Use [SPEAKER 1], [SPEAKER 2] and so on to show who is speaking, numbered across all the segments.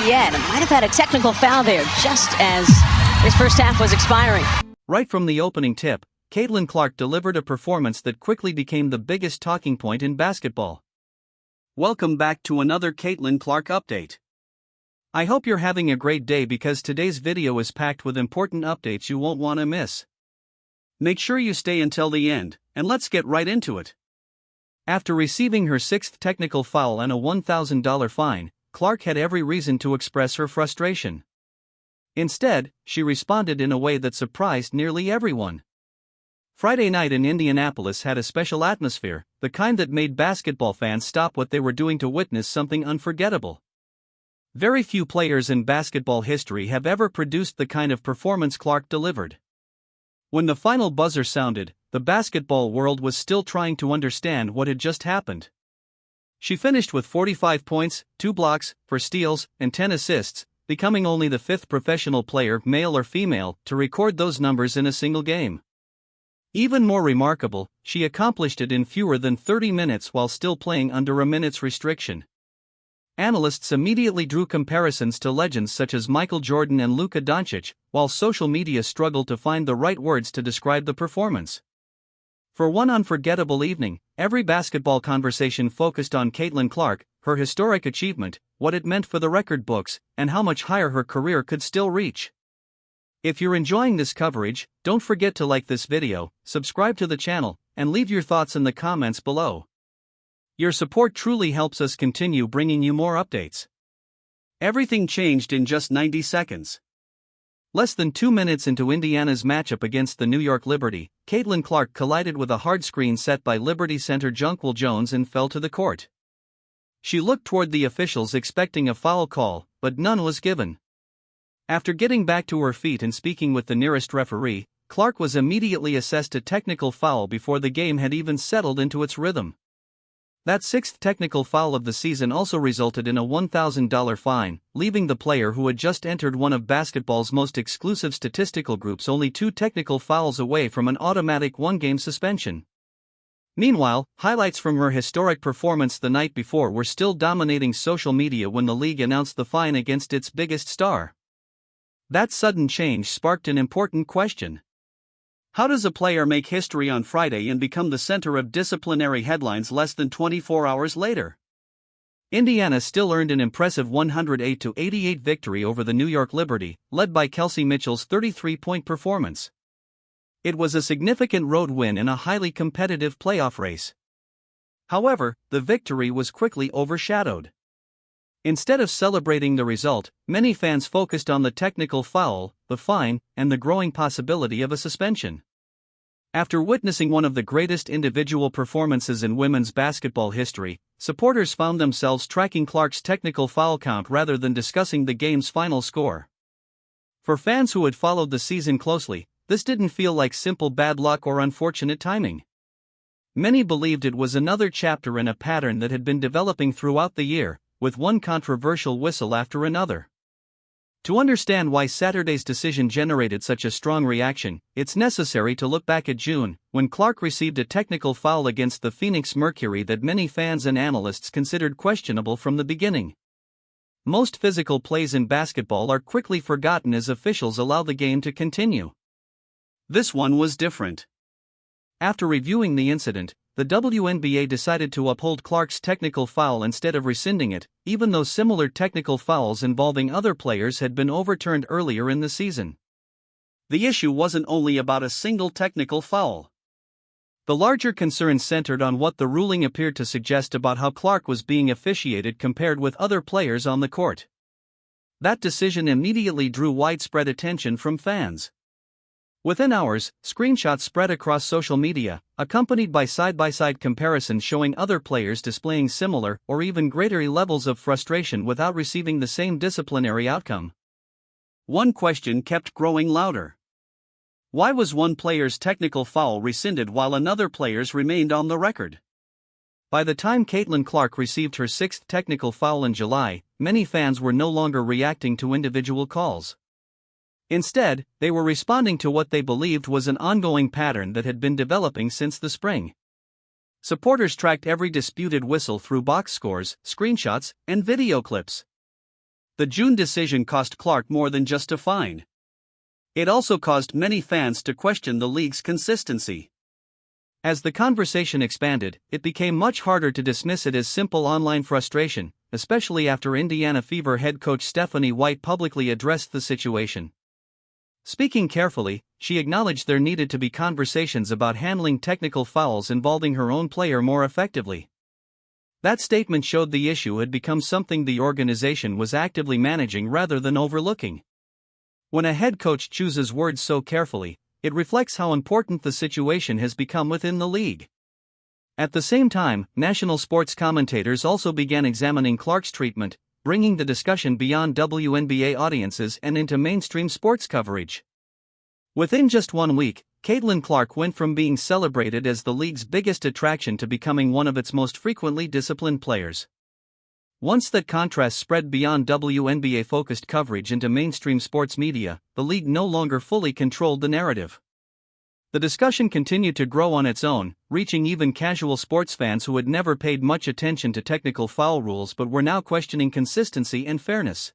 [SPEAKER 1] yet. Might have had a technical foul there just as his first half was expiring.
[SPEAKER 2] Right from the opening tip, Caitlin Clark delivered a performance that quickly became the biggest talking point in basketball. Welcome back to another Caitlin Clark update. I hope you're having a great day because today's video is packed with important updates you won't want to miss. Make sure you stay until the end, and let's get right into it. After receiving her sixth technical foul and a $1,000 fine, Clark had every reason to express her frustration. Instead, she responded in a way that surprised nearly everyone. Friday night in Indianapolis had a special atmosphere, the kind that made basketball fans stop what they were doing to witness something unforgettable. Very few players in basketball history have ever produced the kind of performance Clark delivered. When the final buzzer sounded, the basketball world was still trying to understand what had just happened. She finished with 45 points, 2 blocks, 4 steals, and 10 assists, becoming only the fifth professional player, male or female, to record those numbers in a single game. Even more remarkable, she accomplished it in fewer than 30 minutes while still playing under a minute's restriction. Analysts immediately drew comparisons to legends such as Michael Jordan and Luka Doncic, while social media struggled to find the right words to describe the performance. For one unforgettable evening, every basketball conversation focused on Caitlin Clark, her historic achievement, what it meant for the record books, and how much higher her career could still reach. If you're enjoying this coverage, don't forget to like this video, subscribe to the channel, and leave your thoughts in the comments below. Your support truly helps us continue bringing you more updates. Everything changed in just 90 seconds. Less than 2 minutes into Indiana's matchup against the New York Liberty, Caitlin Clark collided with a hard screen set by Liberty center Jonquel Jones and fell to the court. She looked toward the officials expecting a foul call, but none was given. After getting back to her feet and speaking with the nearest referee, Clark was immediately assessed a technical foul before the game had even settled into its rhythm. That sixth technical foul of the season also resulted in a $1,000 fine, leaving the player who had just entered one of basketball's most exclusive statistical groups only 2 technical fouls away from an automatic 1-game suspension. Meanwhile, highlights from her historic performance the night before were still dominating social media when the league announced the fine against its biggest star. That sudden change sparked an important question. How does a player make history on Friday and become the center of disciplinary headlines less than 24 hours later? Indiana still earned an impressive 108-88 victory over the New York Liberty, led by Kelsey Mitchell's 33-point performance. It was a significant road win in a highly competitive playoff race. However, the victory was quickly overshadowed. Instead of celebrating the result, many fans focused on the technical foul, the fine, and the growing possibility of a suspension. After witnessing one of the greatest individual performances in women's basketball history, supporters found themselves tracking Clark's technical foul count rather than discussing the game's final score. For fans who had followed the season closely, this didn't feel like simple bad luck or unfortunate timing. Many believed it was another chapter in a pattern that had been developing throughout the year, with one controversial whistle after another. To understand why Saturday's decision generated such a strong reaction, it's necessary to look back at June, when Clark received a technical foul against the Phoenix Mercury that many fans and analysts considered questionable from the beginning. Most physical plays in basketball are quickly forgotten as officials allow the game to continue. This one was different. After reviewing the incident, the WNBA decided to uphold Clark's technical foul instead of rescinding it, even though similar technical fouls involving other players had been overturned earlier in the season. The issue wasn't only about a single technical foul. The larger concern centered on what the ruling appeared to suggest about how Clark was being officiated compared with other players on the court. That decision immediately drew widespread attention from fans. Within hours, screenshots spread across social media, accompanied by side-by-side comparisons showing other players displaying similar or even greater levels of frustration without receiving the same disciplinary outcome. One question kept growing louder. Why was one player's technical foul rescinded while another player's remained on the record? By the time Caitlin Clark received her sixth technical foul in July, many fans were no longer reacting to individual calls. Instead, they were responding to what they believed was an ongoing pattern that had been developing since the spring. Supporters tracked every disputed whistle through box scores, screenshots, and video clips. The June decision cost Clark more than just a fine. It also caused many fans to question the league's consistency. As the conversation expanded, it became much harder to dismiss it as simple online frustration, especially after Indiana Fever head coach Stephanie White publicly addressed the situation. Speaking carefully, she acknowledged there needed to be conversations about handling technical fouls involving her own player more effectively. That statement showed the issue had become something the organization was actively managing rather than overlooking. When a head coach chooses words so carefully, it reflects how important the situation has become within the league. At the same time, national sports commentators also began examining Clark's treatment, bringing the discussion beyond WNBA audiences and into mainstream sports coverage. Within just 1 week, Caitlin Clark went from being celebrated as the league's biggest attraction to becoming one of its most frequently disciplined players. Once that contrast spread beyond WNBA-focused coverage into mainstream sports media, the league no longer fully controlled the narrative. The discussion continued to grow on its own, reaching even casual sports fans who had never paid much attention to technical foul rules but were now questioning consistency and fairness.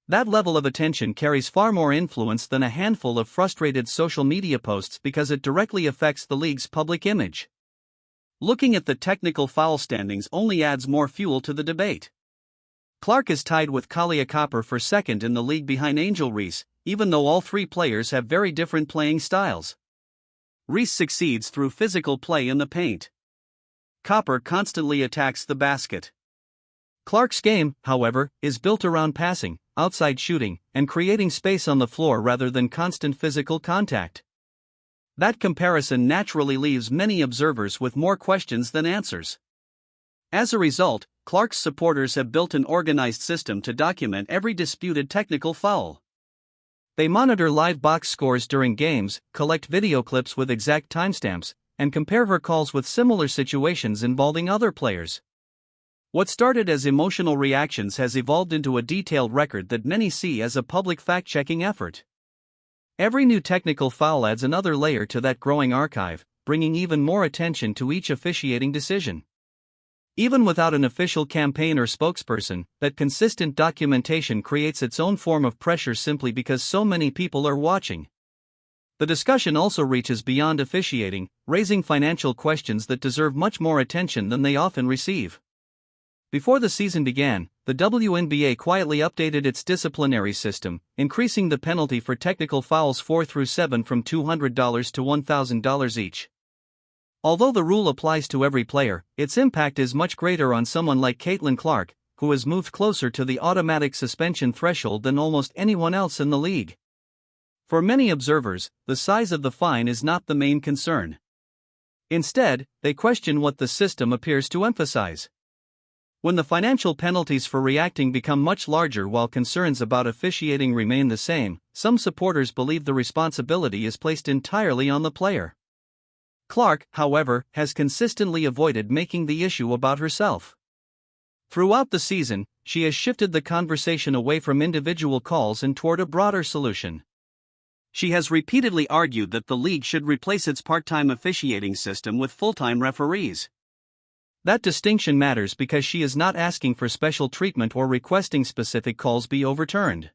[SPEAKER 2] That level of attention carries far more influence than a handful of frustrated social media posts because it directly affects the league's public image. Looking at the technical foul standings only adds more fuel to the debate. Clark is tied with Kalia Copper for second in the league behind Angel Reese, even though all three players have very different playing styles. Reese succeeds through physical play in the paint. Copper constantly attacks the basket. Clark's game, however, is built around passing, outside shooting, and creating space on the floor rather than constant physical contact. That comparison naturally leaves many observers with more questions than answers. As a result, Clark's supporters have built an organized system to document every disputed technical foul. They monitor live box scores during games, collect video clips with exact timestamps, and compare her calls with similar situations involving other players. What started as emotional reactions has evolved into a detailed record that many see as a public fact-checking effort. Every new technical foul adds another layer to that growing archive, bringing even more attention to each officiating decision. Even without an official campaign or spokesperson, that consistent documentation creates its own form of pressure simply because so many people are watching. The discussion also reaches beyond officiating, raising financial questions that deserve much more attention than they often receive. Before the season began, the WNBA quietly updated its disciplinary system, increasing the penalty for technical fouls 4 through 7 from $200 to $1,000 each. Although the rule applies to every player, its impact is much greater on someone like Caitlin Clark, who has moved closer to the automatic suspension threshold than almost anyone else in the league. For many observers, the size of the fine is not the main concern. Instead, they question what the system appears to emphasize. When the financial penalties for reacting become much larger while concerns about officiating remain the same, some supporters believe the responsibility is placed entirely on the player. Clark, however, has consistently avoided making the issue about herself. Throughout the season, she has shifted the conversation away from individual calls and toward a broader solution. She has repeatedly argued that the league should replace its part-time officiating system with full-time referees. That distinction matters because she is not asking for special treatment or requesting specific calls be overturned.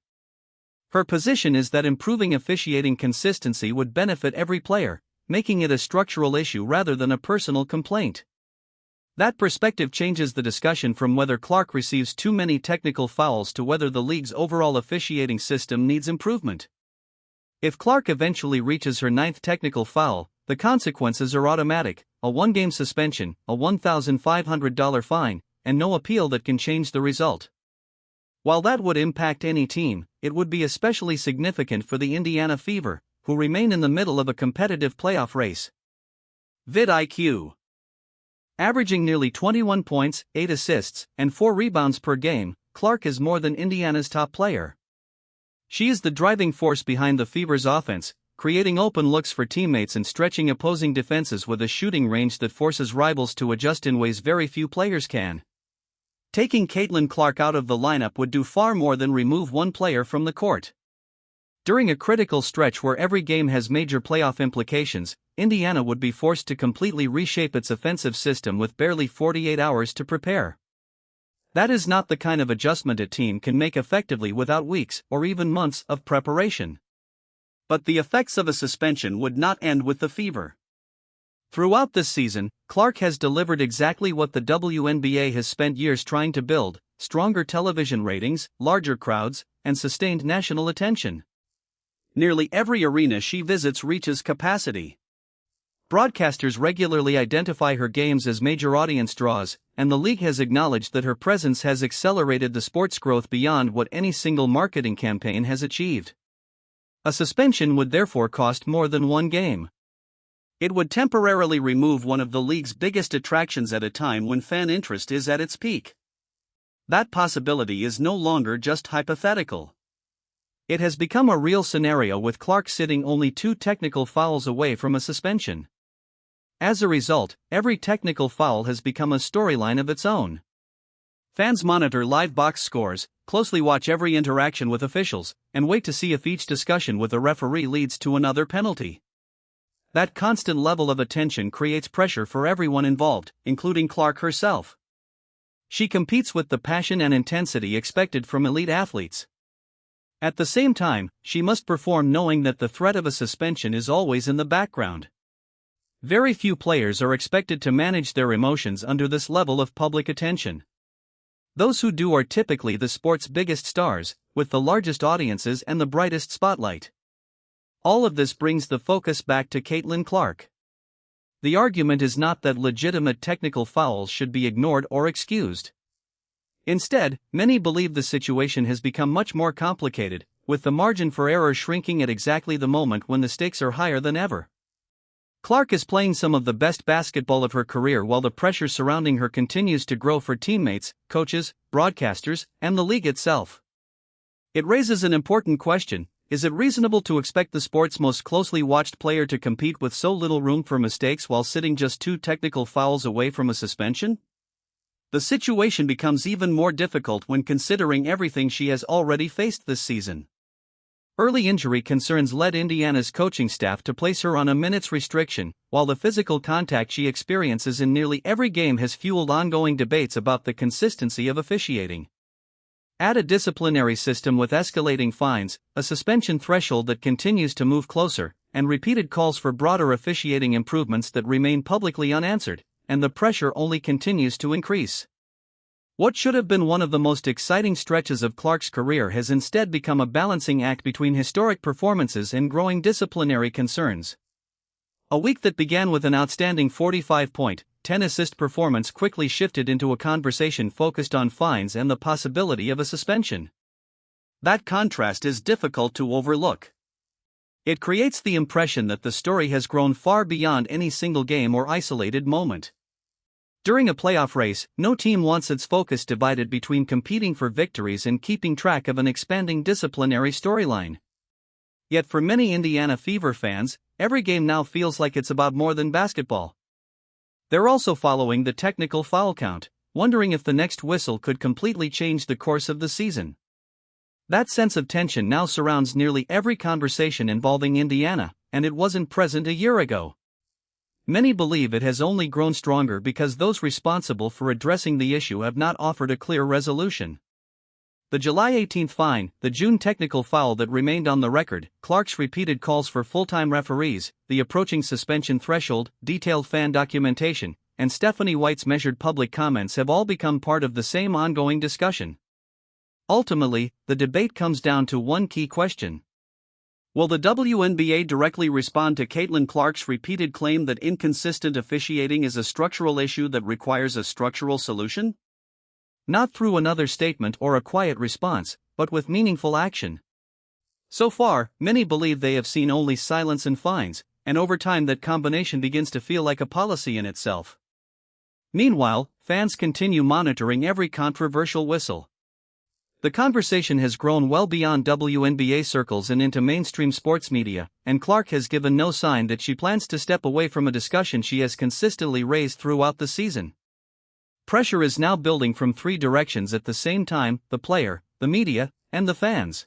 [SPEAKER 2] Her position is that improving officiating consistency would benefit every player, making it a structural issue rather than a personal complaint. That perspective changes the discussion from whether Clark receives too many technical fouls to whether the league's overall officiating system needs improvement. If Clark eventually reaches her 9th technical foul, the consequences are automatic: a 1-game suspension, a $1,500 fine, and no appeal that can change the result. While that would impact any team, it would be especially significant for the Indiana Fever, who remain in the middle of a competitive playoff race. vidIQ. Averaging nearly 21 points, 8 assists, and 4 rebounds per game, Clark is more than Indiana's top player. She is the driving force behind the Fever's offense, creating open looks for teammates and stretching opposing defenses with a shooting range that forces rivals to adjust in ways very few players can. Taking Caitlin Clark out of the lineup would do far more than remove one player from the court. During a critical stretch where every game has major playoff implications, Indiana would be forced to completely reshape its offensive system with barely 48 hours to prepare. That is not the kind of adjustment a team can make effectively without weeks or even months of preparation. But the effects of a suspension would not end with the fever. Throughout this season, Clark has delivered exactly what the WNBA has spent years trying to build: stronger television ratings, larger crowds, and sustained national attention. Nearly every arena she visits reaches capacity. Broadcasters regularly identify her games as major audience draws, and the league has acknowledged that her presence has accelerated the sport's growth beyond what any single marketing campaign has achieved. A suspension would therefore cost more than one game. It would temporarily remove one of the league's biggest attractions at a time when fan interest is at its peak. That possibility is no longer just hypothetical. It has become a real scenario, with Clark sitting only 2 technical fouls away from a suspension. As a result, every technical foul has become a storyline of its own. Fans monitor live box scores, closely watch every interaction with officials, and wait to see if each discussion with a referee leads to another penalty. That constant level of attention creates pressure for everyone involved, including Clark herself. She competes with the passion and intensity expected from elite athletes. At the same time, she must perform knowing that the threat of a suspension is always in the background. Very few players are expected to manage their emotions under this level of public attention. Those who do are typically the sport's biggest stars, with the largest audiences and the brightest spotlight. All of this brings the focus back to Caitlin Clark. The argument is not that legitimate technical fouls should be ignored or excused. Instead, many believe the situation has become much more complicated, with the margin for error shrinking at exactly the moment when the stakes are higher than ever. Clark is playing some of the best basketball of her career while the pressure surrounding her continues to grow for teammates, coaches, broadcasters, and the league itself. It raises an important question: is it reasonable to expect the sport's most closely watched player to compete with so little room for mistakes while sitting just 2 technical fouls away from a suspension? The situation becomes even more difficult when considering everything she has already faced this season. Early injury concerns led Indiana's coaching staff to place her on a minutes restriction, while the physical contact she experiences in nearly every game has fueled ongoing debates about the consistency of officiating. Add a disciplinary system with escalating fines, a suspension threshold that continues to move closer, and repeated calls for broader officiating improvements that remain publicly unanswered, and the pressure only continues to increase. What should have been one of the most exciting stretches of Clark's career has instead become a balancing act between historic performances and growing disciplinary concerns. A week that began with an outstanding 45-point, 10-assist performance quickly shifted into a conversation focused on fines and the possibility of a suspension. That contrast is difficult to overlook. It creates the impression that the story has grown far beyond any single game or isolated moment. During a playoff race, no team wants its focus divided between competing for victories and keeping track of an expanding disciplinary storyline. Yet for many Indiana Fever fans, every game now feels like it's about more than basketball. They're also following the technical foul count, wondering if the next whistle could completely change the course of the season. That sense of tension now surrounds nearly every conversation involving Indiana, and it wasn't present a year ago. Many believe it has only grown stronger because those responsible for addressing the issue have not offered a clear resolution. The July 18 fine, the June technical foul that remained on the record, Clark's repeated calls for full-time referees, the approaching suspension threshold, detailed fan documentation, and Stephanie White's measured public comments have all become part of the same ongoing discussion. Ultimately, the debate comes down to one key question. Will the WNBA directly respond to Caitlin Clark's repeated claim that inconsistent officiating is a structural issue that requires a structural solution? Not through another statement or a quiet response, but with meaningful action. So far, many believe they have seen only silence and fines, and over time that combination begins to feel like a policy in itself. Meanwhile, fans continue monitoring every controversial whistle. The conversation has grown well beyond WNBA circles and into mainstream sports media, and Clark has given no sign that she plans to step away from a discussion she has consistently raised throughout the season. Pressure is now building from 3 directions at the same time: the player, the media, and the fans.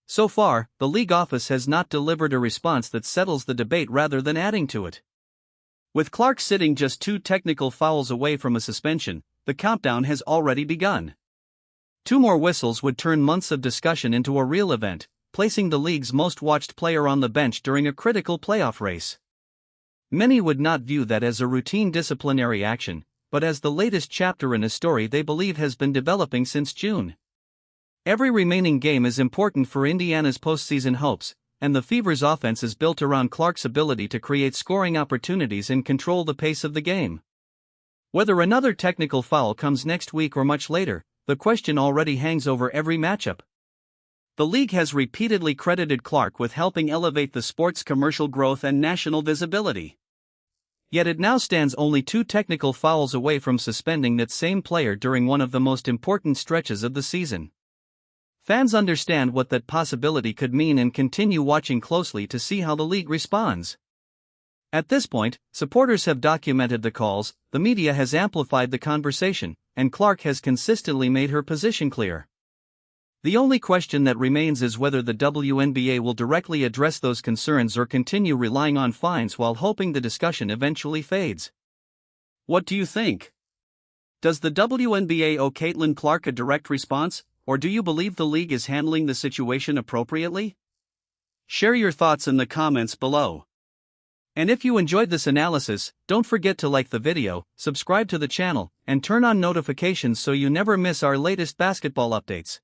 [SPEAKER 2] So far, the league office has not delivered a response that settles the debate rather than adding to it. With Clark sitting just 2 technical fouls away from a suspension, the countdown has already begun. 2 more whistles would turn months of discussion into a real event, placing the league's most watched player on the bench during a critical playoff race. Many would not view that as a routine disciplinary action, but as the latest chapter in a story they believe has been developing since June. Every remaining game is important for Indiana's postseason hopes, and the Fever's offense is built around Clark's ability to create scoring opportunities and control the pace of the game. Whether another technical foul comes next week or much later, the question already hangs over every matchup. The league has repeatedly credited Clark with helping elevate the sport's commercial growth and national visibility. Yet it now stands only 2 technical fouls away from suspending that same player during one of the most important stretches of the season. Fans understand what that possibility could mean and continue watching closely to see how the league responds. At this point, supporters have documented the calls, the media has amplified the conversation, and Clark has consistently made her position clear. The only question that remains is whether the WNBA will directly address those concerns or continue relying on fines while hoping the discussion eventually fades. What do you think? Does the WNBA owe Caitlin Clark a direct response, or do you believe the league is handling the situation appropriately? Share your thoughts in the comments below. And if you enjoyed this analysis, don't forget to like the video, subscribe to the channel, and turn on notifications so you never miss our latest basketball updates.